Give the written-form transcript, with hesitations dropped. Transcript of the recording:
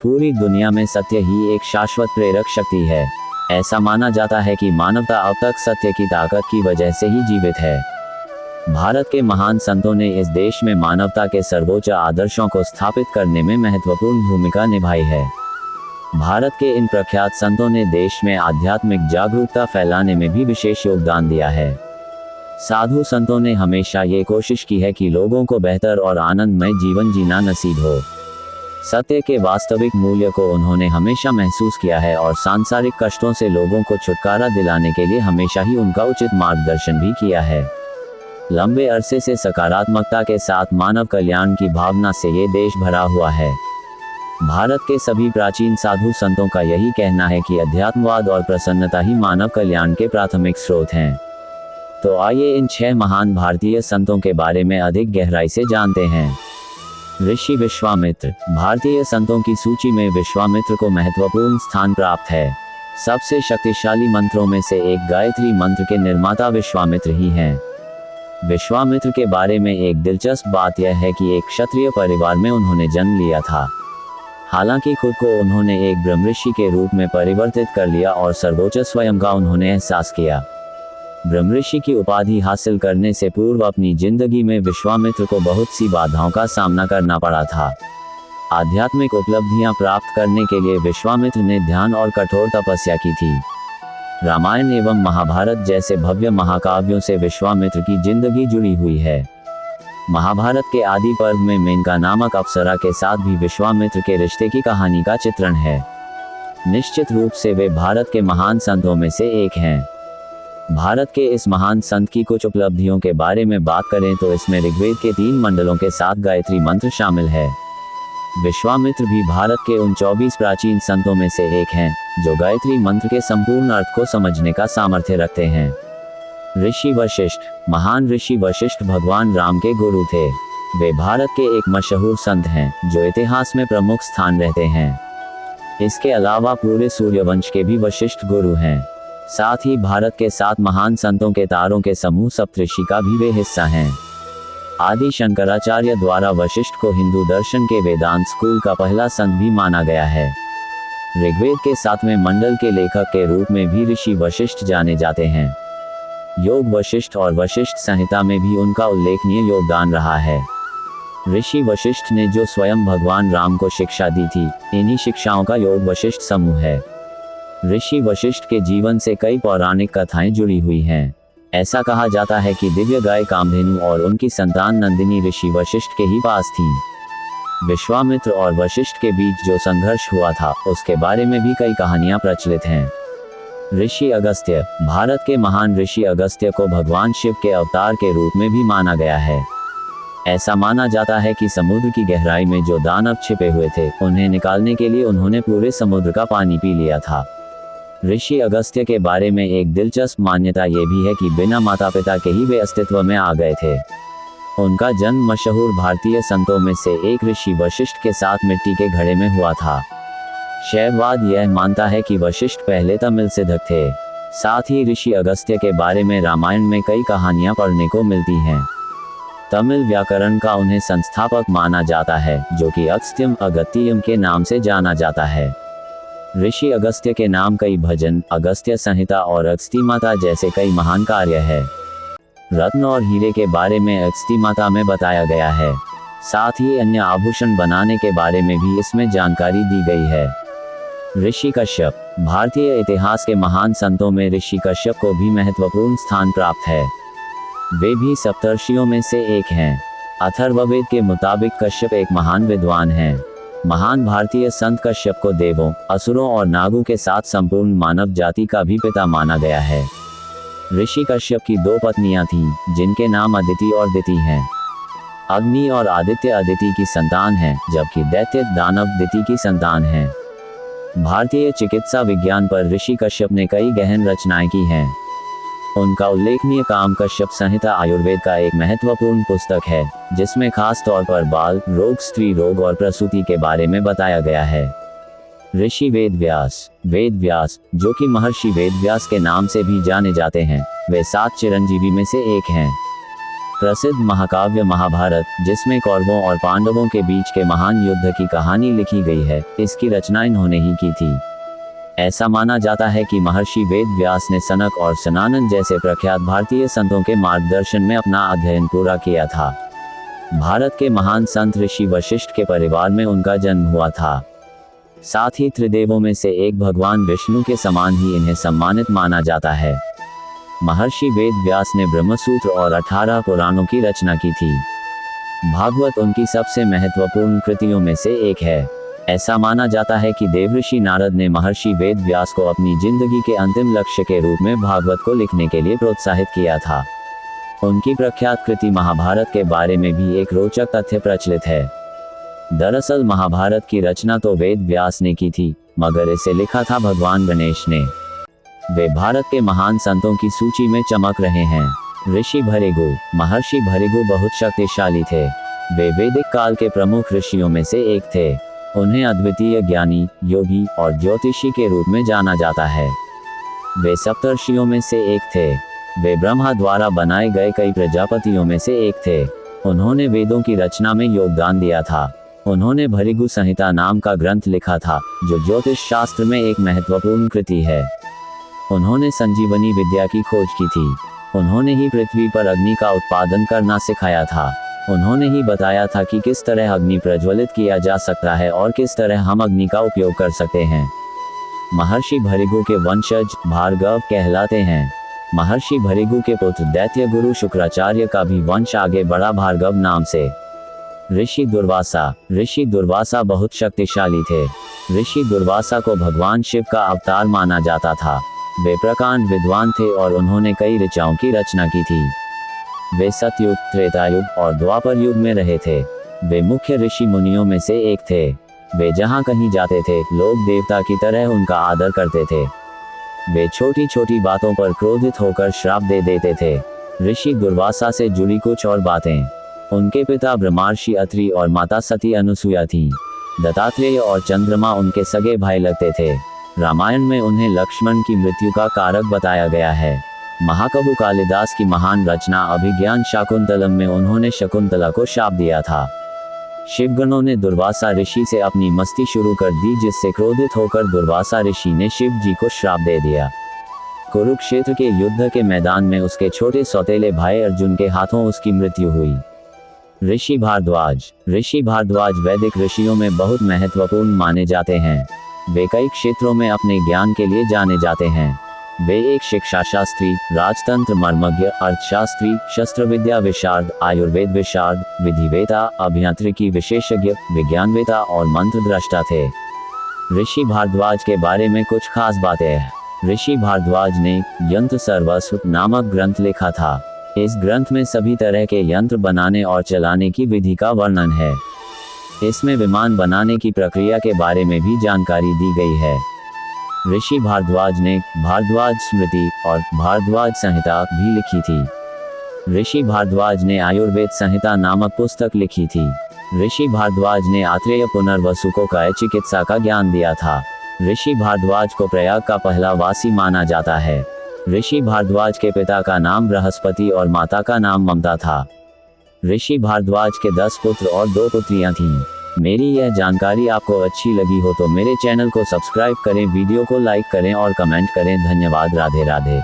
पूरी दुनिया में सत्य ही एक शाश्वत प्रेरक शक्ति है। ऐसा माना जाता है कि मानवता अब तक सत्य की ताकत की वजह से ही जीवित है। भारत के महान संतों ने इस देश में मानवता के सर्वोच्च आदर्शों को स्थापित करने में महत्वपूर्ण भूमिका निभाई है। भारत के इन प्रख्यात संतों ने देश में आध्यात्मिक जागरूकता फैलाने में भी विशेष योगदान दिया है। साधु संतों ने हमेशा ये कोशिश की है कि लोगों को बेहतर और आनंदमय जीवन जीना नसीब हो। सत्य के वास्तविक मूल्य को उन्होंने हमेशा महसूस किया है और सांसारिक कष्टों से लोगों को छुटकारा दिलाने के लिए हमेशा ही उनका उचित मार्गदर्शन भी किया है। लंबे अरसे से सकारात्मकता के साथ मानव कल्याण की भावना से ये देश भरा हुआ है। भारत के सभी प्राचीन साधु संतों का यही कहना है कि अध्यात्मवाद और प्रसन्नता ही मानव कल्याण के प्राथमिक स्रोत हैं। तो आइए इन 6 महान भारतीय संतों के बारे में अधिक गहराई से जानते हैं। ऋषि विश्वामित्र। भारतीय संतों की सूची में विश्वामित्र को महत्वपूर्ण स्थान प्राप्त है। सबसे शक्तिशाली मंत्रों में से एक गायत्री मंत्र के निर्माता विश्वामित्र ही हैं। विश्वामित्र के बारे में एक दिलचस्प बात यह है कि एक क्षत्रिय परिवार में उन्होंने जन्म लिया था। हालांकि खुद को उन्होंने एक ब्रह्मऋषि के रूप में परिवर्तित कर लिया और सर्वोच्च स्वयं का उन्होंने एहसास किया। ब्रह्मऋषि की उपाधि हासिल करने से पूर्व अपनी जिंदगी में विश्वामित्र को बहुत सी बाधाओं का सामना करना पड़ा था। आध्यात्मिक उपलब्धियां प्राप्त करने के लिए विश्वामित्र ने ध्यान और कठोर तपस्या की थी। रामायण एवं महाभारत जैसे भव्य महाकाव्यों से विश्वामित्र की जिंदगी जुड़ी हुई है। महाभारत के आदि पर्व में मेनका नामक अप्सरा के साथ भी विश्वामित्र के रिश्ते की कहानी का चित्रण है। निश्चित रूप से वे भारत के महान संतों में से एक हैं। भारत के इस महान संत की कुछ उपलब्धियों के बारे में बात करें तो इसमें ऋग्वेद के 3 मंडलों के साथ गायत्री मंत्र शामिल है। विश्वामित्र भी भारत के उन 24 प्राचीन संतों में से एक हैं जो गायत्री मंत्र के संपूर्ण अर्थ को समझने का सामर्थ्य रखते हैं। ऋषि वशिष्ठ। महान ऋषि वशिष्ठ भगवान राम के गुरु थे। वे भारत के एक मशहूर संत हैं जो इतिहास में प्रमुख स्थान रहते हैं। इसके अलावा पूरे सूर्यवंश के भी वशिष्ठ गुरु हैं। साथ ही भारत के 7 महान संतों के तारों के समूह सप्तऋषि का भी वे हिस्सा हैं। आदि शंकराचार्य द्वारा वशिष्ठ को हिंदू दर्शन के वेदांत स्कूल का पहला संत भी माना गया है। ऋग्वेद के 7वें मंडल के लेखक के रूप में भी ऋषि वशिष्ठ जाने जाते हैं। योग वशिष्ठ और वशिष्ठ संहिता में भी उनका उल्लेखनीय योगदान रहा है। ऋषि वशिष्ठ ने जो स्वयं भगवान राम को शिक्षा दी थी, इन्हीं शिक्षाओं का योग वशिष्ठ समूह है। ऋषि वशिष्ठ के जीवन से कई पौराणिक कथाएं जुड़ी हुई हैं। ऐसा कहा जाता है कि दिव्य गाय कामधेनु और उनकी संतान नंदिनी ऋषि वशिष्ठ के ही पास थीं। विश्वामित्र और वशिष्ठ के बीच जो संघर्ष हुआ था, उसके बारे में भी कई कहानियां प्रचलित हैं। ऋषि अगस्त्य। भारत के महान ऋषि अगस्त्य को भगवान शिव के अवतार के रूप में भी माना गया है। ऐसा माना जाता है कि समुद्र की गहराई में जो दानव छिपे हुए थे, उन्हें निकालने के लिए उन्होंने पूरे समुद्र का पानी पी लिया था। ऋषि अगस्त्य के बारे में एक दिलचस्प मान्यता ये भी है कि बिना माता पिता के ही वे अस्तित्व में आ गए थे। उनका जन्म मशहूर भारतीय संतों में से एक ऋषि वशिष्ठ के साथ मिट्टी के घड़े में हुआ था। शैववाद यह मानता है कि वशिष्ठ पहले तमिल सिद्धक थे। साथ ही ऋषि अगस्त्य के बारे में रामायण में कई कहानियां पढ़ने को मिलती हैं। तमिल व्याकरण का उन्हें संस्थापक माना जाता है, जो कि अगस्त्यम अगस्त्यम के नाम से जाना जाता है। ऋषि अगस्त्य के नाम कई भजन, अगस्त्य संहिता और अगस्त्यमाता जैसे कई महान कार्य है। रत्न और हीरे के बारे में अगस्त्यमाता में बताया गया है। साथ ही अन्य आभूषण बनाने के बारे में भी इसमें जानकारी दी गई है। ऋषि कश्यप। भारतीय इतिहास के महान संतों में ऋषि कश्यप को भी महत्वपूर्ण स्थान प्राप्त है। वे भी सप्तर्षियों में से एक हैं। अथर्ववेद के मुताबिक कश्यप एक महान विद्वान हैं। महान भारतीय संत कश्यप को देवों, असुरों और नागों के साथ संपूर्ण मानव जाति का भी पिता माना गया है। ऋषि कश्यप की 2 पत्नियां थीं, जिनके नाम अदिति और दिति हैं। अग्नि और आदित्य अदिति की संतान हैं, जबकि दैत्य दानव दिति की संतान हैं। भारतीय चिकित्सा विज्ञान पर ऋषि कश्यप ने कई गहन रचनाएं की हैं। उनका उल्लेखनीय काम कश्यप संहिता आयुर्वेद का एक महत्वपूर्ण पुस्तक है, जिसमें खास तौर पर बाल रोग, स्त्री रोग और प्रसूति के बारे में बताया गया है। ऋषि वेदव्यास। वेदव्यास, जो कि महर्षि वेदव्यास के नाम से भी जाने जाते हैं, वे 7 चिरंजीवी में से एक हैं। प्रसिद्ध महाकाव्य महाभारत, जिसमें कौरवों और पांडवों के बीच के महान युद्ध की कहानी लिखी गई है, इसकी रचना इन्होंने ही की थी। ऐसा माना जाता है कि महर्षि वेद व्यास ने सनक और सनातन जैसे प्रख्यात भारतीय संतों के मार्गदर्शन में अपना अध्ययन पूरा किया था। भारत के महान संत ऋषि वशिष्ठ के परिवार में उनका जन्म हुआ था। साथ ही त्रिदेवों में से एक भगवान विष्णु के समान ही इन्हें सम्मानित माना जाता है। महर्षि वेद व्यास ने ब्रह्मसूत्र और 18 पुराणों की रचना की थी। भागवत उनकी सबसे महत्वपूर्ण कृतियों में से एक है। ऐसा माना जाता है कि देवऋषि नारद ने महर्षि वेद व्यास को अपनी जिंदगी के अंतिम लक्ष्य के रूप में भागवत को लिखने के लिए प्रोत्साहित किया था। उनकी प्रख्यात कृति महाभारत के बारे में भी एक रोचक तथ्य प्रचलित है। दरअसल महाभारत की रचना तो वेद व्यास ने की थी, मगर इसे लिखा था भगवान गणेश ने। वे भारत के महान संतों की सूची में चमक रहे हैं। ऋषि भृगु। महर्षि भृगु बहुत शक्तिशाली थे। वे वैदिक काल के प्रमुख ऋषियों में से एक थे। उन्हें अद्वितीय ज्ञानी, योगी और ज्योतिषी के रूप में जाना जाता है। वे सप्तर्षियों में से एक थे। वे ब्रह्मा द्वारा बनाए गए कई प्रजापतियों में से एक थे। उन्होंने वेदों की रचना में योगदान दिया था। उन्होंने भृगु संहिता नाम का ग्रंथ लिखा था, जो ज्योतिष शास्त्र में एक महत्वपूर्ण कृति है। उन्होंने संजीवनी विद्या की खोज की थी। उन्होंने ही पृथ्वी पर अग्नि का उत्पादन करना सिखाया था। उन्होंने ही बताया था कि किस तरह अग्नि प्रज्वलित किया जा सकता है और किस तरह हम अग्नि का उपयोग कर सकते हैं। महर्षि भृगु के वंशज भार्गव कहलाते हैं। महर्षि भृगु के पुत्र दैत्य गुरु शुक्राचार्य का भी वंश आगे बढ़ा भार्गव नाम से। ऋषि दुर्वासा। ऋषि दुर्वासा बहुत शक्तिशाली थे। ऋषि दुर्वासा को भगवान शिव का अवतार माना जाता था। वे प्रकांड विद्वान थे और उन्होंने कई ऋचाओं की रचना की थी। वे सतयुग, त्रेतायुग और द्वापर युग में रहे थे। वे मुख्य ऋषि मुनियों में से एक थे। वे जहाँ कहीं जाते थे, लोग देवता की तरह उनका आदर करते थे। वे छोटी छोटी बातों पर क्रोधित होकर श्राप दे देते थे। ऋषि दुर्वासा से जुड़ी कुछ और बातें। उनके पिता ब्रह्मर्षि अत्रि और माता सती अनुसुया थीं। दत्तात्रेय और चंद्रमा उनके सगे भाई लगते थे। रामायण में उन्हें लक्ष्मण की मृत्यु का कारक बताया गया है। महाकवि कालिदास की महान रचना अभिज्ञान शाकुंतलम में उन्होंने शकुंतला को शाप दिया था। शिवगणों ने दुर्वासा ऋषि से अपनी मस्ती शुरू कर दी, जिससे क्रोधित होकर दुर्वासा ऋषि ने शिव जी को श्राप दे दिया। कुरुक्षेत्र के युद्ध के मैदान में उसके छोटे सौतेले भाई अर्जुन के हाथों उसकी मृत्यु हुई। ऋषि भारद्वाज। ऋषि भारद्वाज वैदिक ऋषियों में बहुत महत्वपूर्ण माने जाते हैं। वे कई क्षेत्रों में अपने ज्ञान के लिए जाने जाते हैं। वे एक शिक्षा शास्त्री, राजतंत्र मर्मज्ञ, अर्थशास्त्री, शस्त्र विद्या विशारद, आयुर्वेद विशारद, विधिवेता, अभियांत्रिकी विशेषज्ञ, विज्ञानवेता और मंत्र द्रष्टा थे। ऋषि भारद्वाज के बारे में कुछ खास बातें हैं। ऋषि भारद्वाज ने यंत्र सर्वस्व नामक ग्रंथ लिखा था। इस ग्रंथ में सभी तरह के यंत्र बनाने और चलाने की विधि का वर्णन है। इसमें विमान बनाने की प्रक्रिया के बारे में भी जानकारी दी गई है। ऋषि भारद्वाज ने भारद्वाज स्मृति और भारद्वाज संहिता भी लिखी थी। ऋषि भारद्वाज ने आयुर्वेद संहिता नामक पुस्तक लिखी थी। ऋषि भारद्वाज ने आत्रेय पुनर्वसु को काय चिकित्सा का ज्ञान दिया था। ऋषि भारद्वाज को प्रयाग का पहला वासी माना जाता है। ऋषि भारद्वाज के पिता का नाम बृहस्पति और माता का नाम ममता था। ऋषि भारद्वाज के 10 पुत्र और 2 पुत्रियां थीं। मेरी यह जानकारी आपको अच्छी लगी हो तो मेरे चैनल को सब्सक्राइब करें, वीडियो को लाइक करें और कमेंट करें। धन्यवाद। राधे राधे।